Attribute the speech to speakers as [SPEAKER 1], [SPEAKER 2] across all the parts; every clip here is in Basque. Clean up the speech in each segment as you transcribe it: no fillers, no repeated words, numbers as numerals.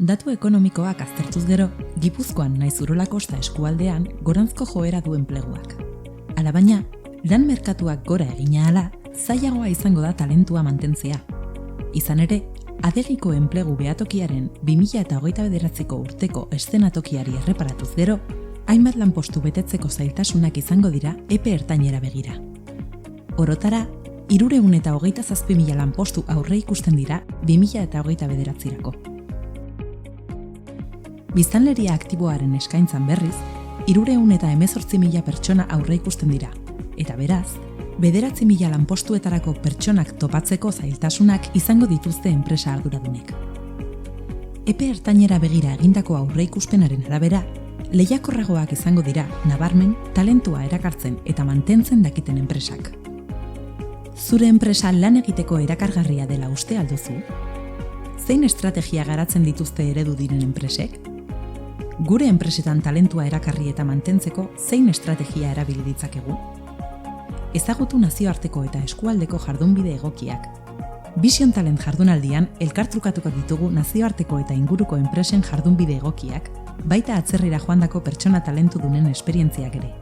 [SPEAKER 1] Datu ekonomikoak aztertuz gero, Gipuzkoan naiz Urola Kosta eskualdean goranzko joera du enpleguak. Alabaina, lan merkatuak gora egina ahala, zailagoa izango da talentua mantentzea. Izan ere, adegiko enplegu behatokiaren 2029ko urteko eszenatokiari erreparatuz gero, hainbat lanpostu betetzeko zailtasunak izango dira epe ertainera begira. Orotara, 327.000 lanpostu aurre ikusten dira 2029rako. Biztanleria aktiboaren eskaintzan berriz, 318.000 pertsona aurre ikusten dira, eta beraz, 9.000 lanpostuetarako pertsonak topatzeko zailtasunak izango dituzte enpresa arduradunek. Epe ertainera begira egindako aurreikuspenaren arabera, lehiakorragoak izango dira nabarmen talentua erakartzen eta mantentzen dakiten enpresak. Zure enpresa lan egiteko erakargarria dela uste alduzu? Zein estrategia garatzen dituzte eredu diren enpresek? Gure enpresetan talentua erakarri eta mantentzeko zein estrategia erabili ditzakegu? Ezagutu nazioarteko eta eskualdeko jardunbide egokiak. Vision Talent jardunaldian elkartrukatuko ditugu nazioarteko eta inguruko enpresen jardunbide egokiak, baita atzerrira joandako pertsona talentu dunen esperientziak ere.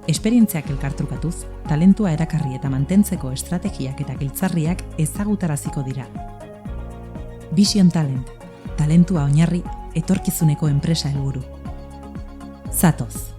[SPEAKER 1] Esperientziak elkartrukatuz, talentua erakarri eta mantentzeko estrategiak eta giltzarriak ezagutaraziko dira. Vision Talent, talentua oinarri, etorkizuneko enpresa helburu. Zatoz!